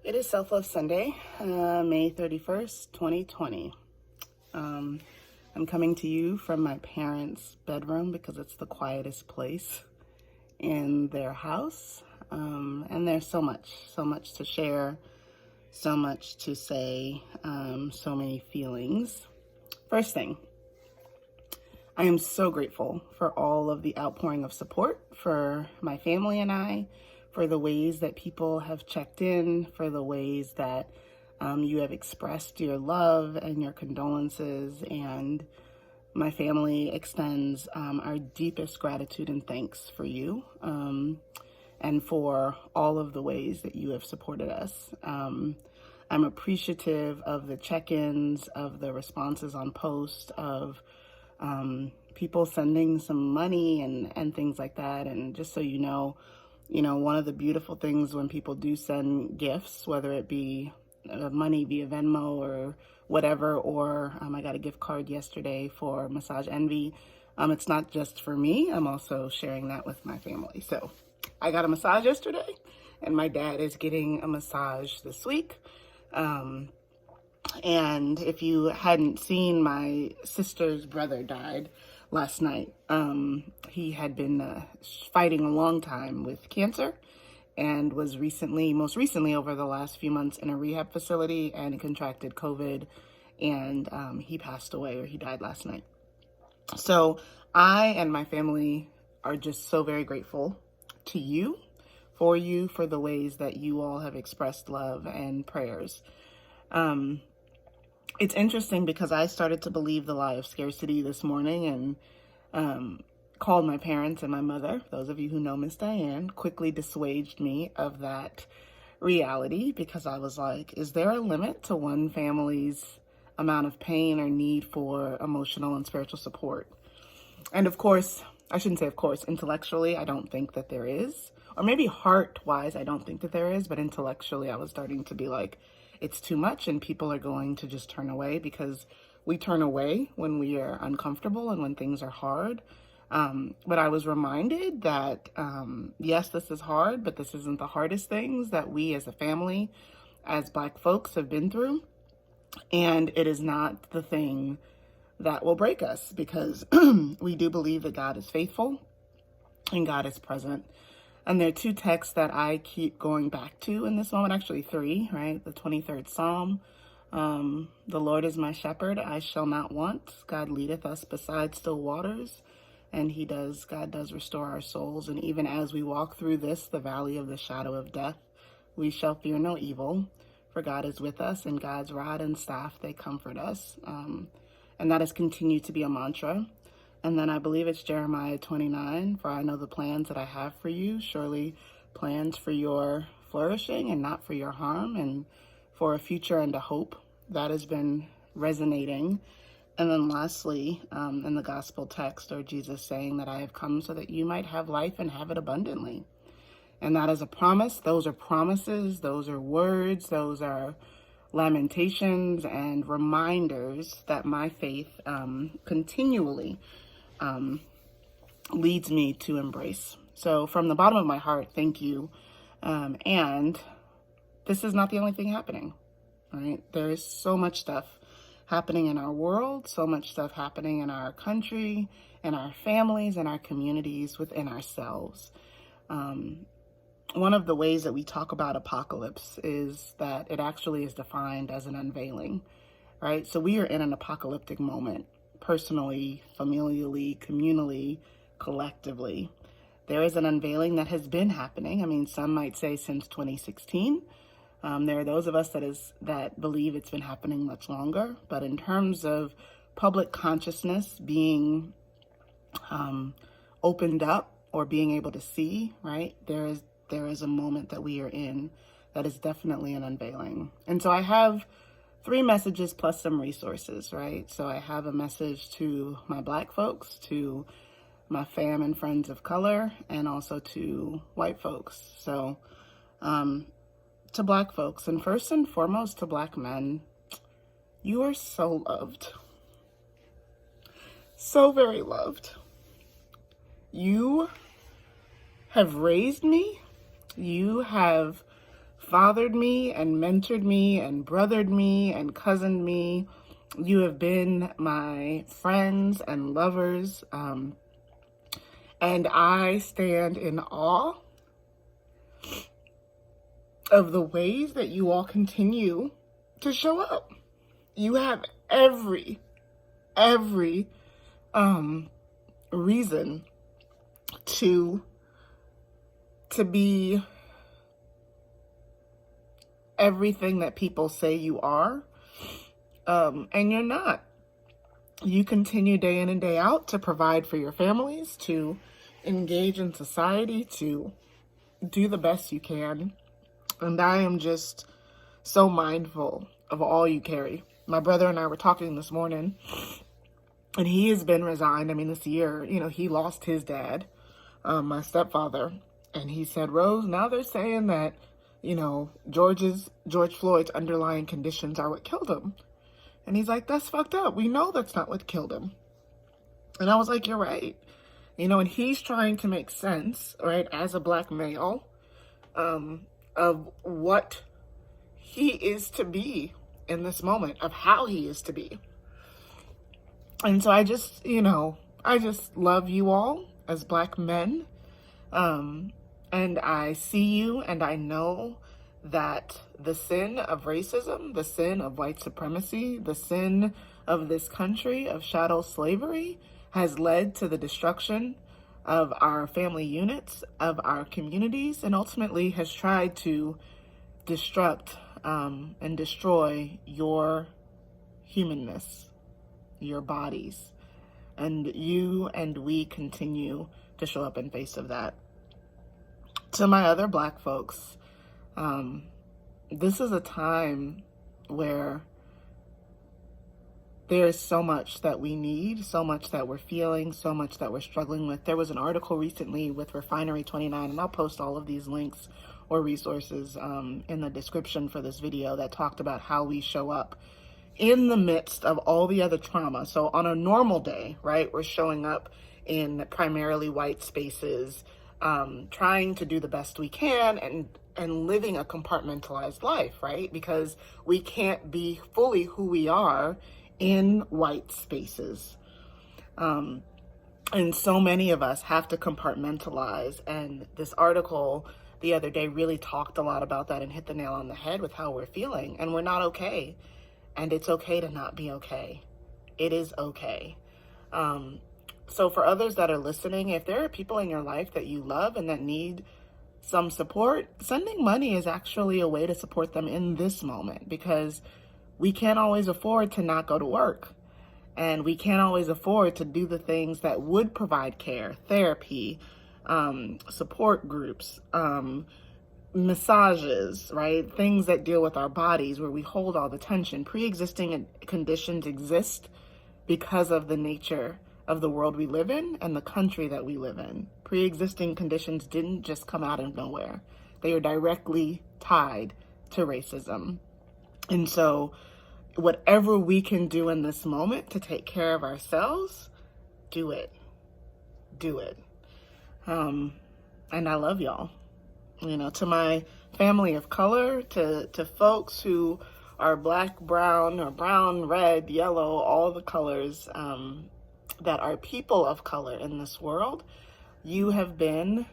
It is Self-Love Sunday, May 31st, 2020. I'm coming to you from my parents' bedroom because it's the quietest place in their house. And there's so much to share, so much to say, so many feelings. First thing, I am so grateful for all of the outpouring of support for my family and I, for the ways that people have checked in, for the ways that you have expressed your love and your condolences. And my family extends our deepest gratitude and thanks for you and for all of the ways that you have supported us. I'm appreciative of the check-ins, of the responses on posts, of people sending some money and things like that. And just so you know, one of the beautiful things when people do send gifts, whether it be money via Venmo or whatever, or I got a gift card yesterday for Massage Envy. It's not just for me. I'm also sharing that with my family. So I got a massage yesterday, and my dad is getting a massage this week. And if you hadn't seen, my sister's brother died last night. He had been fighting a long time with cancer and was most recently over the last few months in a rehab facility and contracted COVID, and he passed away, or he died last night. So I and my family are just so very grateful to you, for the ways that you all have expressed love and prayers. It's interesting because I started to believe the lie of scarcity this morning and called my parents and my mother. Those of you who know Miss Diane quickly dissuaded me of that reality, because I was like, is there a limit to one family's amount of pain or need for emotional and spiritual support? And of course, I shouldn't say of course, intellectually, I don't think that there is. Or maybe heart-wise, I don't think that there is, but intellectually, I was starting to be like, it's too much and people are going to just turn away, because we turn away when we are uncomfortable and when things are hard. But I was reminded that, yes, this is hard, but this isn't the hardest things that we as a family, as Black folks, have been through. And it is not the thing that will break us, because we do believe that God is faithful and God is present. And there are two texts that I keep going back to in this moment, actually three, right? The 23rd Psalm, the Lord is my shepherd, I shall not want. God leadeth us beside still waters. And God does restore our souls. And even as we walk through the valley of the shadow of death, we shall fear no evil, for God is with us, and God's rod and staff, they comfort us. And that has continued to be a mantra. And then I believe it's Jeremiah 29, for I know the plans that I have for you, surely plans for your flourishing and not for your harm, and for a future and a hope. That has been resonating. And then lastly, in the gospel text, or Jesus saying that I have come so that you might have life and have it abundantly. And that is a promise. Those are promises. Those are words. Those are lamentations and reminders that my faith continually leads me to embrace. So from the bottom of my heart, thank you. And this is not the only thing happening, right? There is so much stuff happening in our world, so much stuff happening in our country, in our families, in our communities, within ourselves. One of the ways that we talk about apocalypse is that it actually is defined as an unveiling, right? So we are in an apocalyptic moment, personally, familially, communally, collectively. There is an unveiling that has been happening. I mean, some might say since 2016. There are those of us that believe it's been happening much longer. But in terms of public consciousness being opened up or being able to see, right, there is a moment that we are in that is definitely an unveiling. And so I have 3 messages plus some resources, right? So I have a message to my Black folks, to my fam and friends of color, and also to white folks. So to Black folks, and first and foremost to Black men, you are so loved. So very loved. You have raised me. You have fathered me and mentored me and brothered me and cousined me. You have been my friends and lovers. And I stand in awe of the ways that you all continue to show up. You have every reason to be everything that people say you are, and you're not. You continue day in and day out to provide for your families, to engage in society, to do the best you can. And I am just so mindful of all you carry. My brother and I were talking this morning, and he has been resigned. I mean, this year, he lost his dad, my stepfather. And he said, Rose, now they're saying that, George Floyd's underlying conditions are what killed him. And he's like, that's fucked up. We know that's not what killed him. And I was like, you're right. And he's trying to make sense, right, as a Black male, of what he is to be in this moment, of how he is to be. And so I just love you all as Black men. And I see you, and I know that the sin of racism, the sin of white supremacy, the sin of this country, of chattel slavery, has led to the destruction of our family units, of our communities, and ultimately has tried to destruct and destroy your humanness, your bodies. And you and we continue to show up in face of that. To my other Black folks, this is a time where there is so much that we need, so much that we're feeling, so much that we're struggling with. There was an article recently with Refinery 29, and I'll post all of these links or resources in the description for this video, that talked about how we show up in the midst of all the other trauma. So on a normal day, right, we're showing up in primarily white spaces, trying to do the best we can and living a compartmentalized life, right? Because we can't be fully who we are in white spaces. And so many of us have to compartmentalize. And this article the other day really talked a lot about that and hit the nail on the head with how we're feeling. And we're not okay. And it's okay to not be okay. It is okay. So for others that are listening, if there are people in your life that you love and that need some support, sending money is actually a way to support them in this moment, because we can't always afford to not go to work. And we can't always afford to do the things that would provide care, therapy, support groups, massages, right? Things that deal with our bodies where we hold all the tension. Pre-existing conditions exist because of the nature of the world we live in and the country that we live in. Pre-existing conditions didn't just come out of nowhere. They are directly tied to racism. And so whatever we can do in this moment to take care of ourselves, do it. Do it. And I love y'all. To my family of color, to folks who are Black, brown, or brown, red, yellow, all the colors, that are people of color in this world, you have been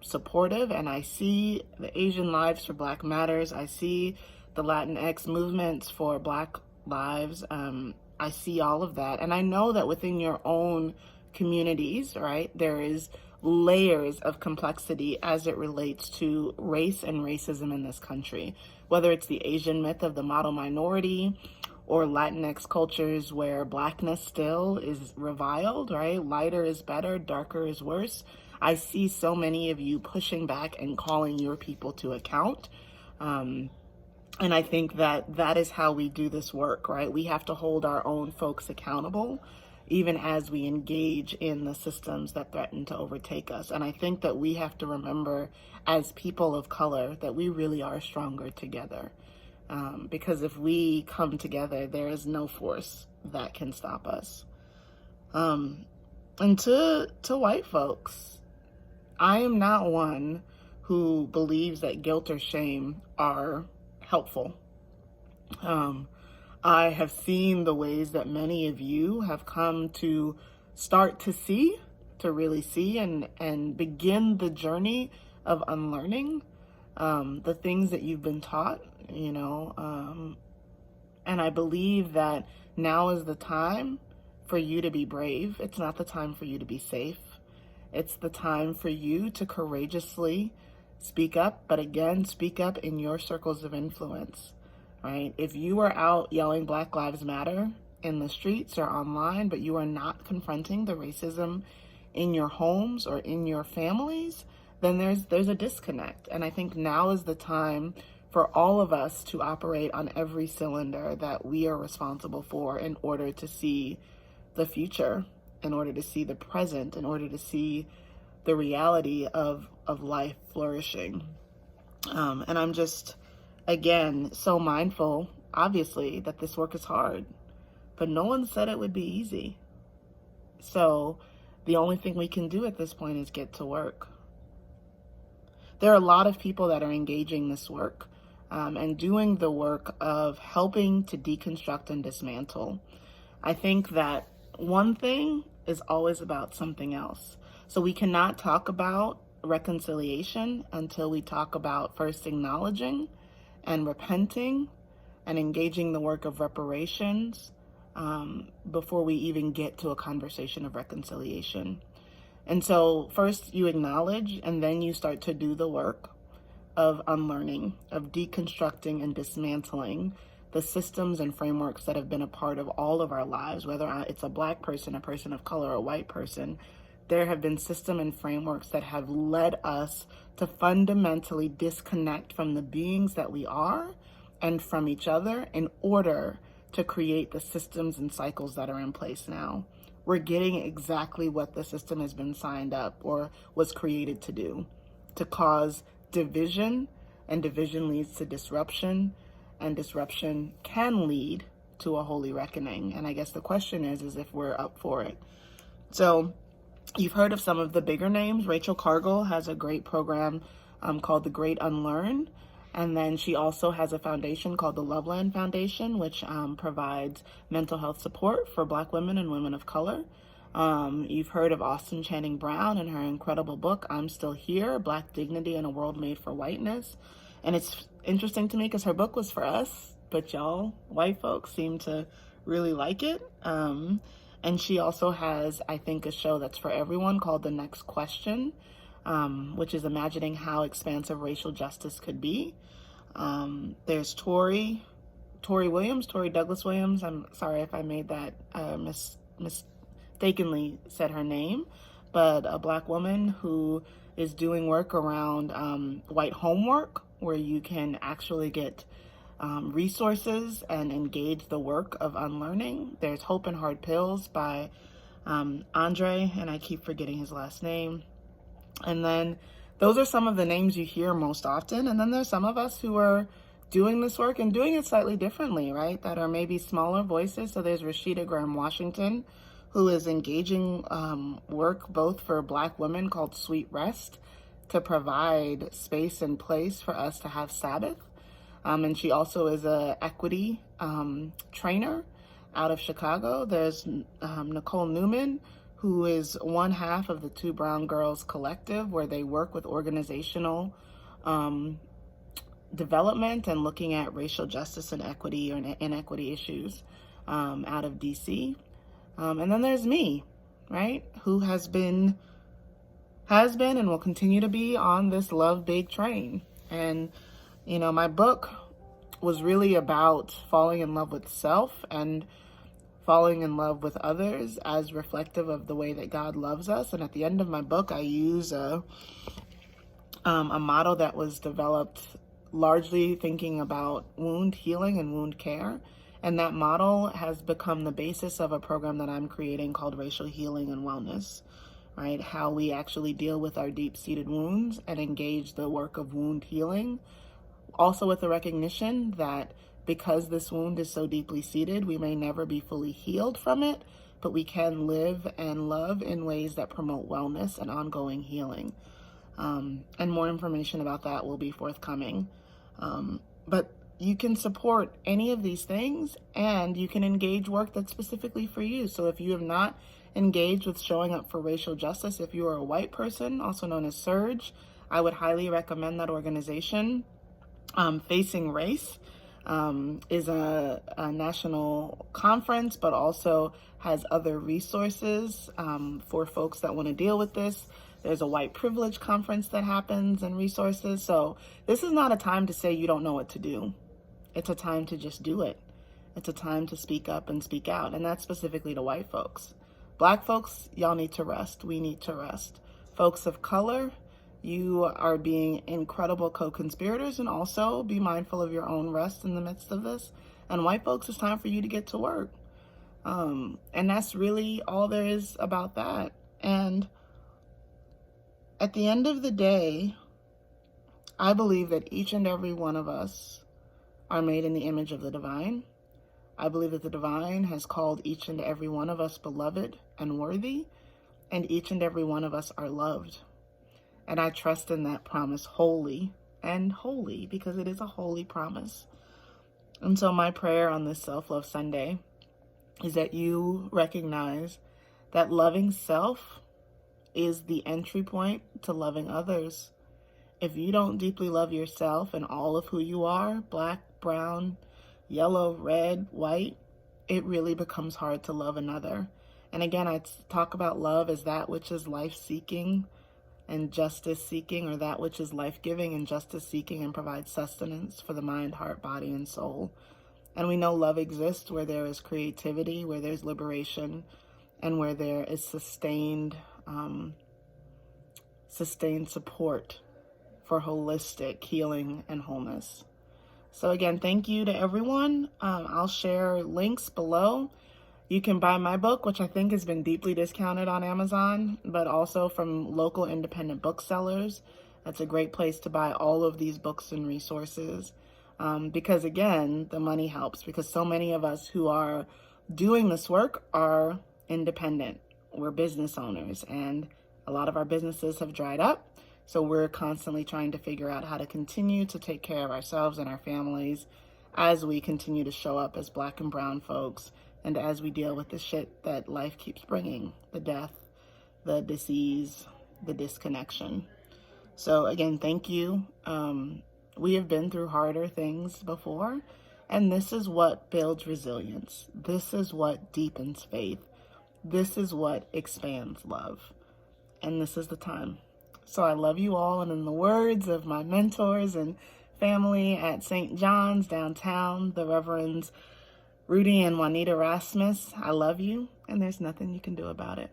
supportive, and I see the Asian Lives for Black Matters. I see the Latinx movements for Black lives. I see all of that, and I know that within your own communities, right, there is layers of complexity as it relates to race and racism in this country, whether it's the Asian myth of the model minority or Latinx cultures where Blackness still is reviled, right? Lighter is better, darker is worse. I see so many of you pushing back and calling your people to account. And I think that is how we do this work, right? We have to hold our own folks accountable, even as we engage in the systems that threaten to overtake us. And I think that we have to remember, as people of color, that we really are stronger together. Because if we come together, there is no force that can stop us. And to white folks, I am not one who believes that guilt or shame are helpful. I have seen the ways that many of you have come to start to see, to really see and begin the journey of unlearning the things that you've been taught, and I believe that now is the time for you to be brave. It's not the time for you to be safe. It's the time for you to courageously speak up, but again, speak up in your circles of influence, right? If you are out yelling Black Lives Matter in the streets or online, but you are not confronting the racism in your homes or in your families, then there's a disconnect. And I think now is the time for all of us to operate on every cylinder that we are responsible for in order to see the future, in order to see the present, in order to see the reality of life flourishing. And I'm just, again, so mindful, obviously, that this work is hard, but no one said it would be easy. So the only thing we can do at this point is get to work. There are a lot of people that are engaging this work and doing the work of helping to deconstruct and dismantle. I think that one thing is always about something else. So we cannot talk about reconciliation until we talk about first acknowledging and repenting and engaging the work of reparations before we even get to a conversation of reconciliation. And so first you acknowledge, and then you start to do the work of unlearning, of deconstructing and dismantling the systems and frameworks that have been a part of all of our lives, whether it's a Black person, a person of color, a white person. There have been systems and frameworks that have led us to fundamentally disconnect from the beings that we are and from each other in order to create the systems and cycles that are in place now. We're getting exactly what the system has been signed up or was created to do, to cause division, and division leads to disruption, and disruption can lead to a holy reckoning. And I guess the question is if we're up for it. So you've heard of some of the bigger names. Rachel Cargle has a great program called The Great Unlearn. And then she also has a foundation called the Loveland Foundation, which provides mental health support for Black women and women of color. You've heard of Austin Channing Brown and her incredible book, I'm Still Here, Black Dignity in a World Made for Whiteness. And it's interesting to me because her book was for us, but y'all, white folks, seem to really like it. And she also has, I think, a show that's for everyone called The Next Question, which is imagining how expansive racial justice could be. There's Tori Douglas Williams. I'm sorry if I made that mistakenly said her name, but a Black woman who is doing work around white homework, where you can actually get resources and engage the work of unlearning. There's Hope and Hard Pills by Andre, and I keep forgetting his last name. And then those are some of the names you hear most often. And then there's some of us who are doing this work and doing it slightly differently, right? That are maybe smaller voices. So there's Reesheda Graham-Washington, who is engaging work both for Black women called Sweet Rest to provide space and place for us to have Sabbath. And she also is a equity trainer out of Chicago. There's Nicole Newman, who is one half of the Two Brown Girls Collective, where they work with organizational development and looking at racial justice and equity or inequity issues out of DC. And then there's me, right, who has been and will continue to be on this love big train. And, my book was really about falling in love with self and falling in love with others as reflective of the way that God loves us. And at the end of my book, I use a model that was developed largely thinking about wound healing and wound care. And that model has become the basis of a program that I'm creating called Racial Healing and Wellness, right? How we actually deal with our deep-seated wounds and engage the work of wound healing. Also with the recognition that because this wound is so deeply seated, we may never be fully healed from it, but we can live and love in ways that promote wellness and ongoing healing. And more information about that will be forthcoming. But you can support any of these things, and you can engage work that's specifically for you. So if you have not engaged with showing up for racial justice, if you are a white person, also known as SURGE, I would highly recommend that organization. Facing Race is a national conference, but also has other resources for folks that want to deal with this. There's a white privilege conference that happens and resources. So this is not a time to say you don't know what to do. It's a time to just do it. It's a time to speak up and speak out. And that's specifically to white folks. Black folks, y'all need to rest. We need to rest. Folks of color, you are being incredible co-conspirators, and also be mindful of your own rest in the midst of this. And white folks, it's time for you to get to work. And that's really all there is about that. And at the end of the day, I believe that each and every one of us are made in the image of the divine. I believe that the divine has called each and every one of us beloved and worthy, and each and every one of us are loved. And I trust in that promise wholly and holy, because it is a holy promise. And so my prayer on this Self-Love Sunday is that you recognize that loving self is the entry point to loving others. If you don't deeply love yourself and all of who you are, black, brown, yellow, red, white, it really becomes hard to love another. And again, I talk about love as that which is life-seeking and justice-seeking, or that which is life-giving and justice-seeking and provides sustenance for the mind, heart, body, and soul. And we know love exists where there is creativity, where there's liberation, and where there is sustained support for holistic healing and wholeness. So again, thank you to everyone. I'll share links below. You can buy my book, which I think has been deeply discounted on Amazon, but also from local independent booksellers. That's a great place to buy all of these books and resources. Because again, the money helps, because so many of us who are doing this work are independent. We're business owners, and a lot of our businesses have dried up. So we're constantly trying to figure out how to continue to take care of ourselves and our families as we continue to show up as black and brown folks, and as we deal with the shit that life keeps bringing, the death, the disease, the disconnection. So again, thank you. We have been through harder things before, and this is what builds resilience. This is what deepens faith. This is what expands love. And this is the time. So I love you all, and in the words of my mentors and family at St. John's downtown, the Reverends Rudy and Juanita Rasmus, I love you, and there's nothing you can do about it.